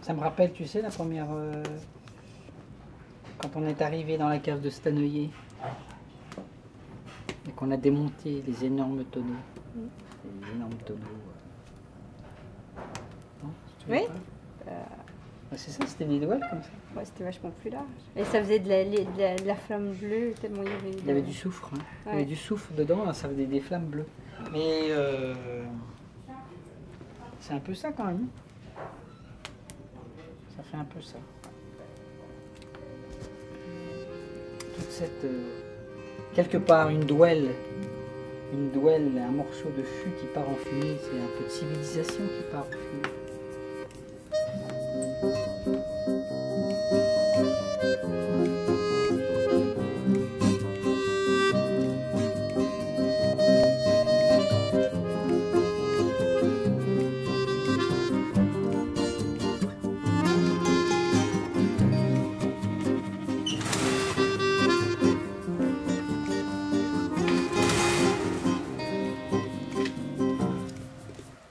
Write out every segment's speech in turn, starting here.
Ça me rappelle, tu sais, la première... quand on est arrivé dans la cave de Staneuillet et qu'on a démonté les énormes tonneaux. Les énormes tonneaux. Non, tu Oui. C'est ça, c'était des douelles comme ça. Ouais, c'était vachement plus large. Et ça faisait de la flamme bleue, tellement il y avait... Il y avait du soufre, hein. Il y avait du soufre dedans, ça faisait des flammes bleues. Mais c'est un peu ça quand même. Ça fait un peu ça. Toute cette... quelque part, une douelle, un morceau de fût qui part en fumée, c'est un peu de civilisation qui part en fumée.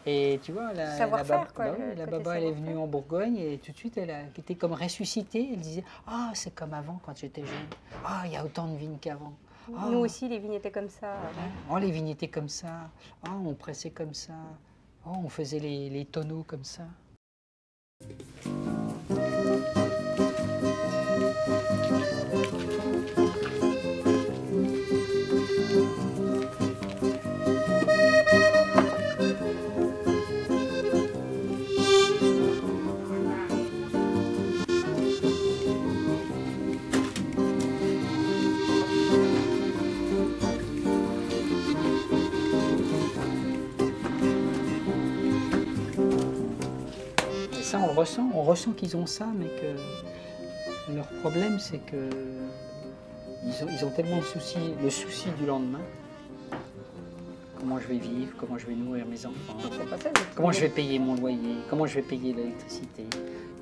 Et tu vois, la baba, elle est venue en Bourgogne et tout de suite, elle était comme ressuscitée. Elle disait « Ah, c'est comme avant quand j'étais jeune. Ah, il y a autant de vignes qu'avant. Oh, nous aussi, les vignes étaient comme ça. Oh, les vignes étaient comme ça. Oh, on pressait comme ça. Oh, on faisait les tonneaux comme ça. » Ça, on ressent qu'ils ont ça, mais que leur problème, c'est que ils ont tellement le souci du lendemain. Comment je vais vivre, comment je vais nourrir mes enfants, comment je vais payer mon loyer, comment je vais payer l'électricité.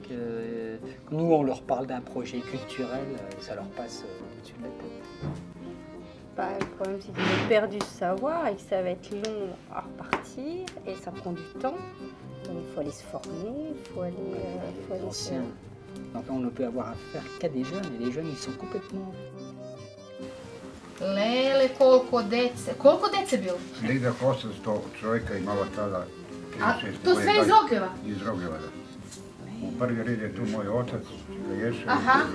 Que nous, on leur parle d'un projet culturel, ça leur passe au-dessus de la tête. Bah, le problème, c'est qu'ils ont perdu ce savoir et que ça va être long à repartir et ça prend du temps. Donc, il faut aller se former, il faut aller anciens. Donc on ne peut avoir affaire qu'à des jeunes, et les jeunes, ils sont complètement... Lele, koliko dece bilo? Negdje oko 800 čovjeka imala tada. A to sve iz Rogljeva? Iz Rogljeva, da. U prvi red je tu moj otac, Ješe. Aha.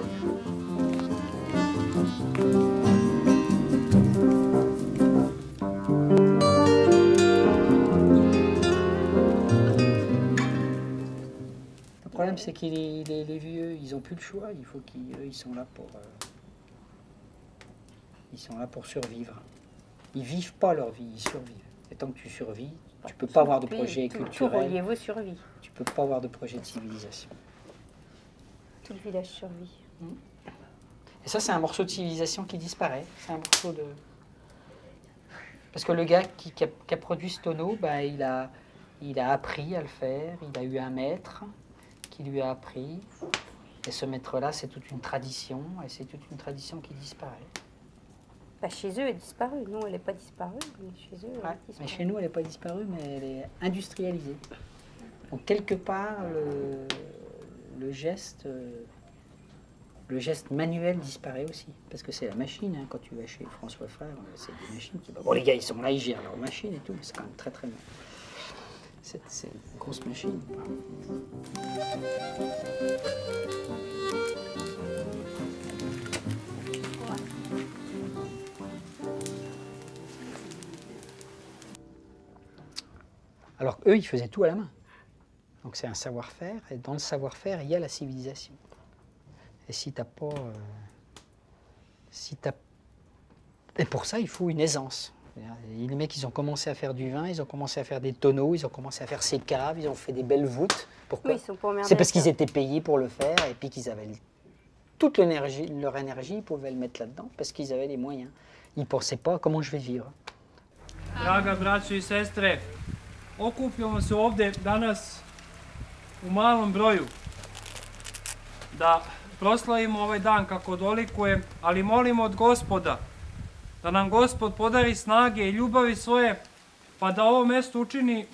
Le problème, c'est que les vieux, ils n'ont plus le choix. Il faut qu'ils sont là pour... Ils sont là pour survivre. Ils ne vivent pas leur vie, ils survivent. Et tant que tu survis, tu ne peux pas avoir de projet culturel. Tout vos survies. Tu ne peux pas avoir de projet de civilisation. Tout le village survit. Et ça, c'est un morceau de civilisation qui disparaît. C'est un morceau de... Parce que le gars qui a produit ce tonneau, bah, il a appris à le faire. Il a eu un maître qui lui a appris. Et ce maître-là, c'est toute une tradition. Et c'est toute une tradition qui disparaît. Bah, chez eux, elle est disparue. Nous, elle n'est pas disparue, mais chez eux, elle est disparue. Mais chez nous, elle n'est pas disparue, mais elle est industrialisée. Donc, quelque part, le geste manuel disparaît aussi. Parce que c'est la machine. Hein. Quand tu vas chez François Frère, c'est des machines. Bon, les gars, ils sont là, ils gèrent leur machine et tout, mais c'est quand même très, très bien. C'est une grosse machine. Alors eux, ils faisaient tout à la main. Donc c'est un savoir-faire, et dans le savoir-faire, il y a la civilisation. Et si t'as pas... Et pour ça, il faut une aisance. Les mecs, ils ont commencé à faire du vin, ils ont commencé à faire des tonneaux, ils ont commencé à faire ces caves, ils ont fait des belles voûtes. Pourquoi? Oui, c'est parce qu'ils étaient payés pour le faire, et puis qu'ils avaient toute leur énergie, ils pouvaient le mettre là-dedans, parce qu'ils avaient les moyens. Ils ne pensaient pas comment je vais vivre. Draga braćo I sestre, okupljamo se ovde danas u malom broju da proslavimo ovaj dan kako dolikuje, ali molimo od Gospoda da nam Gospod podari snage I ljubavi svoje, pa da ovo mesto učini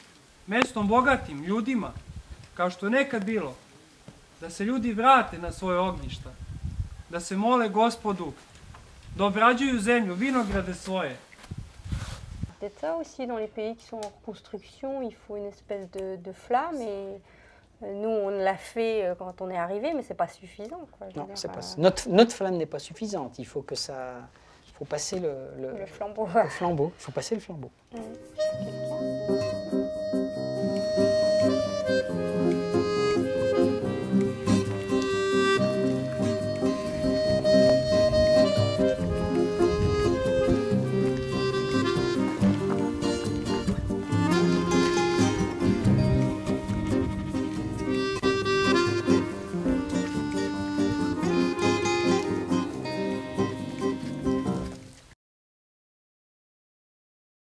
mestom bogatim ljudima, kao što je nekad bilo. da se ljudi vrate na svoje ognjišta, da se mole Gospodu, da obrađuju zemlju, vinograde svoje. Peut-être ça aussi, dans les pays qui sont en reconstruction, il faut une espèce de flamme et nous, on l'a fait quand on est arrivé, mais c'est pas suffisant, quoi. Je veux Non, dire, c'est pas ça. Notre flamme n'est pas suffisante. Il faut que ça... Il faut passer le flambeau. le flambeau. Il faut passer le flambeau. Mm.